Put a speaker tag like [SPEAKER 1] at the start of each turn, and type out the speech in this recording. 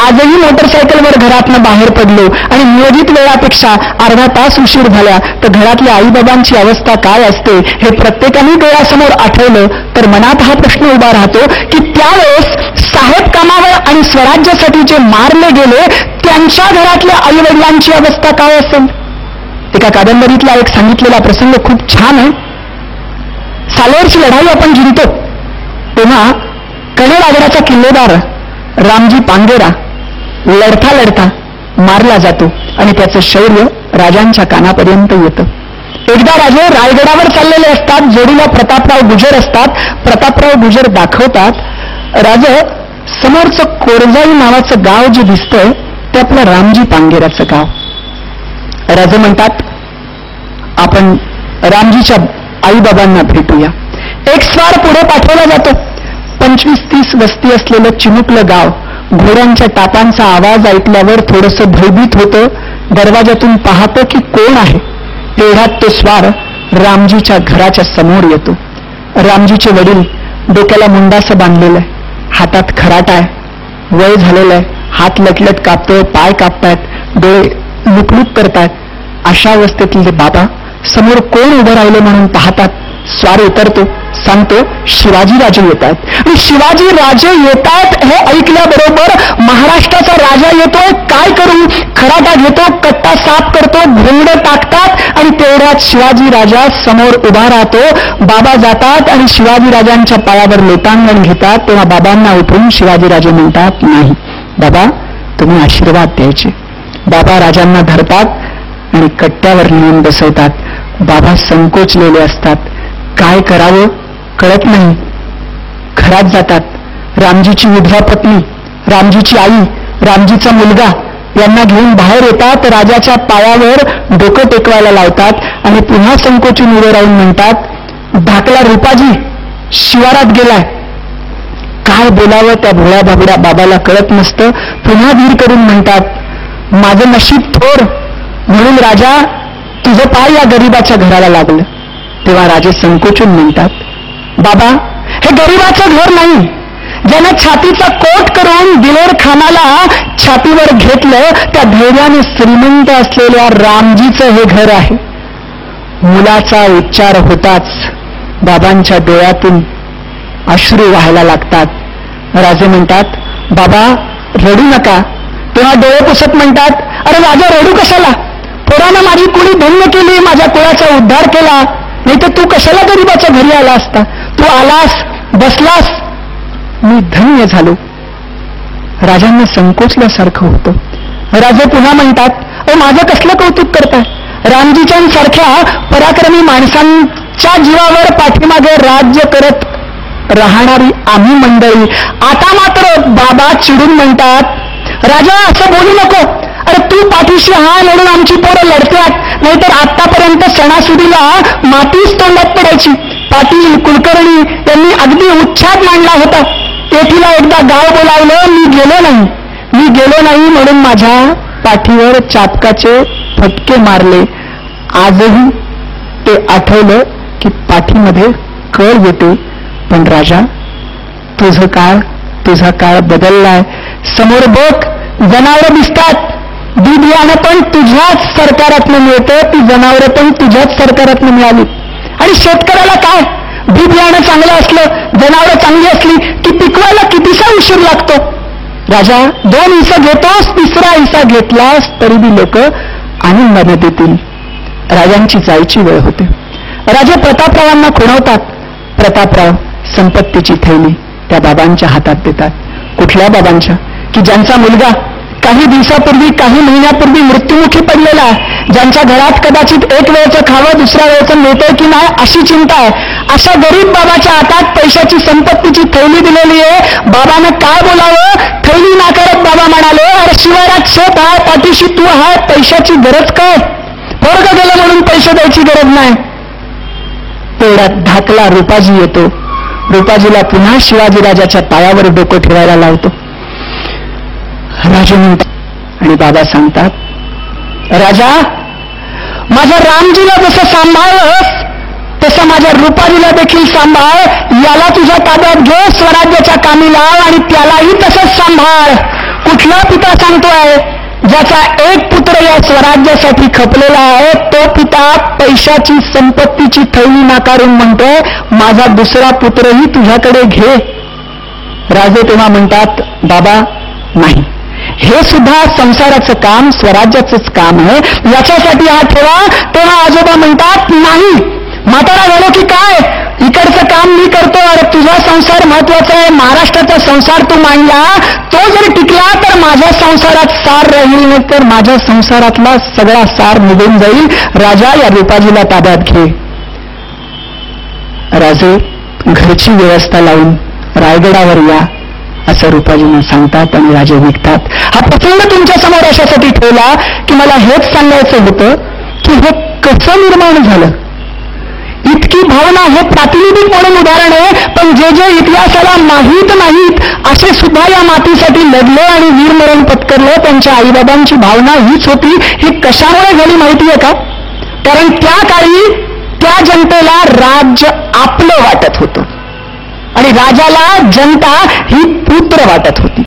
[SPEAKER 1] आजही मोटरसायकलवर घरातनं बाहेर पडलो आणि नियोजित वेळापेक्षा अर्धा तास उशीर झाला तर घरातल्या आईबाबांची अवस्था काय असते हे प्रत्येकाने डोळ्यासमोर आठवलं तर मनात हा प्रश्न उभा राहतो की त्यावेळेस साहेब कामावर आणि स्वराज्यासाठी जे मारले गेले त्यांच्या घरातल्या आई वडिलांची अवस्था काय असेल. एका कादंबरीतला एक सांगितलेला प्रसंग खूप छान आहे. सालेरची लढाई आपण जिंकतो तेव्हा कडेरागडाचा किल्लेदार रामजी पांगेरा लढता लढता मारला जातो आणि त्याचं शौर्य राजांच्या कानापर्यंत येतं. एकदा राजे रायगडावर चाललेले असतात. जोडीला प्रतापराव गुजर असतात. प्रतापराव गुजर दाखवतात. राजे समोरचं कोरजाई नावाचं गाव जे दिसतंय ते आपलं रामजी पांगेराचं गाव. राजे म्हणतात आपण रामजीच्या आईबाबांना भेटूया. एक स्वार पुढे पाठवला जातो. 25-30 वस्ती असलेलं चिमुकलं गाव. घोड्यांच्या टापांचा आवाज ऐकल्यावर थोडंसं भयभीत होतं. दरवाजातून पाहतो की कोण आहे. तेवढ्यात तो स्वार रामजीच्या घराच्या समोर येतो. रामजीचे वडील डोक्याला मुंडासं बांधलेलं आहे. हातात खराटा आहे. वय झालेलं आहे. हात लटलट कापतोय. पाय कापतायत. डोळे लुकलुक करतायत. अशा अवस्थेतले बाबा समोर कोण उभं राहिले म्हणून पाहतात. स्वार उतरतो. सांगतो शिवाजीराजे येत आहेत. आणि शिवाजीराजे येत आहेत हे ऐकल्याबरोबर महाराष्ट्राचा राजा येतोय. काय करू. खराटा घेतो. कट्टा साफ करतो. भोंगड टाकतात आणि तेवढ्यात शिवाजीराजा समोर उभा राहतो. बाबा जातात आणि शिवाजीराजांच्या पायावर लोटांगण घेतात. तेव्हा बाबांना उठून शिवाजीराजे म्हणतात नाही बाबा तुम्ही आशीर्वाद द्यायचे. बाबा राजांना धरतात आणि कट्ट्यावर नेऊन बसवतात. बाबा संकोचलेले असतात. काय करावं कळत नाही. घरात जातात. रामजीची विधवा पत्नी, रामजीची आई, रामजीचा मुलगा यांना घेऊन बाहेर येतात. राजाच्या पायावर डोकं टेकवायला लावतात आणि पुन्हा संकोचून उभे राहून म्हणतात धाकला रूपाजी शिवारात गेलाय. काय बोलावं त्या भोळ्या बाबड्या बाबाला कळत नसतं. पुन्हा धीर करून म्हणतात माझं नशीब थोर म्हणून राजा तुझं पाय या गरीबाच्या घराला लागलं. तेव्हा राजे संकोचून म्हणतात बाबा हे गरीबाचं घर नाही. ज्यानं छातीचा कोट करून दिलेर खानाला छातीवर घेतलं त्या धैर्याने श्रीमंत असलेल्या रामजीचं हे घर आहे. मुलाचा उच्चार होताच बाबांच्या डोळ्यातून अश्रू व्हायला लागतात. राजे म्हणतात बाबा रडू नका. तेव्हा डोळे पुसत म्हणतात अरे राजा रडू कशाला. पोरानं माझी कुणी धन्य केली. माझ्या कुळाचा उद्धार केला. नाही तर तू कशाला गरीबाच्या घरी आला असता. तू आलास बसलास मी धन्य झालो. राजांना संकोचल्यासारखं होतं. राजे पुन्हा म्हणतात माझं कसलं कौतुक करताय. रामजीच्यांसारख्या पराक्रमी माणसांच्या जीवावर पाठीमागे राज्य करत राहणारी आम्ही मंडळी. आता मात्र बाबा चिडून म्हणतात राजा असं बोलू नको. अरे तू पाठीशी हा लढून आमची पोरं लढतात. नाहीतर आतापर्यंत सणासुदीला मातीच तोंडात पडायची. पाटील कुलकर्णी यांनी अगदी उच्छाद मांडला होता. तेथीला एकदा गाव बोलावलं मी गेलो नाही म्हणून माझ्या पाठीवर चापकाचे फटके मारले. आजही ते आठवलं की पाठीमध्ये कळ येते. पण राजा तुझं काय तुझा काळ बदललाय. समोर बघ, जनावरं दिसतात. बी बियाणं पण तुझ्याच सरकारातनं मिळतं, ती जनावरं पण तुझ्याच सरकारातनं मिळाली. आणि शेतकऱ्याला काय, बी बियाणं चांगलं असलं, जनावरं चांगली असली की पिकवायला कितीसा उशीर लागतो. राजा 2 हिस्सा घेतोस, 3रा हिस्सा घेतलास तरी बी लोक आनंदाने देतील. राजांची जायची वेळ होते. राजे प्रतापरावांना खुणवतात. प्रतापराव संपत्तीची थैली त्या बाबांच्या हातात देतात. कुठल्या बाबांच्या? की ज्यांचा मुलगा काही दिवसापूर्वी, काही महिन्यापूर्वी मृत्युमुखी पडलेला आहे, ज्यांच्या घरात कदाचित एक वेळचं खावं, दुसऱ्या वेळचं मिळतंय की नाही अशी चिंता आहे. अशा गरीब बाबाच्या हातात पैशाची संपत्तीची थैली दिलेली आहे. बाबानं काय बोलावं, थैली नाकारत बाबा म्हणाले, अरे शिवारात शेत आहे, पाठीशी तू आहे, पैशाची गरज काय? पोरग गेलं म्हणून पैसे द्यायची गरज नाही. तेवढ्यात धाकला रूपाजी येतो. रूपाजीला पुन्हा शिवाजीराजाच्या पायावर डोकं ठेवायला लावतो. राजे म्हणतात आणि बाबा सांगतात, राजा माझ्या रामजीला जसं सांभाळलंस तसं माझ्या रूपाजीला देखील सांभाळ. याला तुझ्या ताब्यात घे, स्वराज्याच्या कामी लाव आणि त्यालाही तसंच सांभाळ. कुठला पिता सांगतोय? ज्याचा एक पुत्र या स्वराज्यासाठी खपलेला आहे, तो पिता पैशाची संपत्तीची थैली नाकारून म्हणतोय, माझा दुसरा पुत्रही तुझ्याकडे घे. राजे तेव्हा म्हणतात, बाबा नाही, हे सुद्धा संसाराचं काम, स्वराज्याचंच काम आहे, याच्यासाठी हा ठेवा. तेव्हा आजोबा म्हणतात, नाही, म्हातारा झालो की काय, इकडचं काम मी करतो, अरे तुझा संसार महत्वाचा आहे, महाराष्ट्राचा संसार तू मांडला, तो जर टिकला तर माझ्या संसारात सार राहील, नाही तर माझ्या संसारातला सगळा सार निघून जाईल. राजा या रूपाजीला ताब्यात घे. राजे घरची व्यवस्था लावून रायगडावर या असं रूपाजींना सांगतात आणि राजे निघतात. हा प्रसंग तुमच्या समोर अशासाठी ठेवला की मला हेच सांगायचं होतं की हे कसं निर्माण झालं. इतकी भावना हे प्रातिनिधिक म्हणून उदाहरण आहे, पण जे जे इतिहासाला माहीत नाहीत असे सुद्धा या मातीसाठी लढले आणि वीरमरण पत्करले, त्यांच्या आईबाबांची भावना हीच होती. ही कशामुळे झाली माहिती आहे का? कारण त्या काळी त्या जनतेला राज्य आपलं वाटत होतं आणि राजाला जनता ही पुत्र वाटत होती.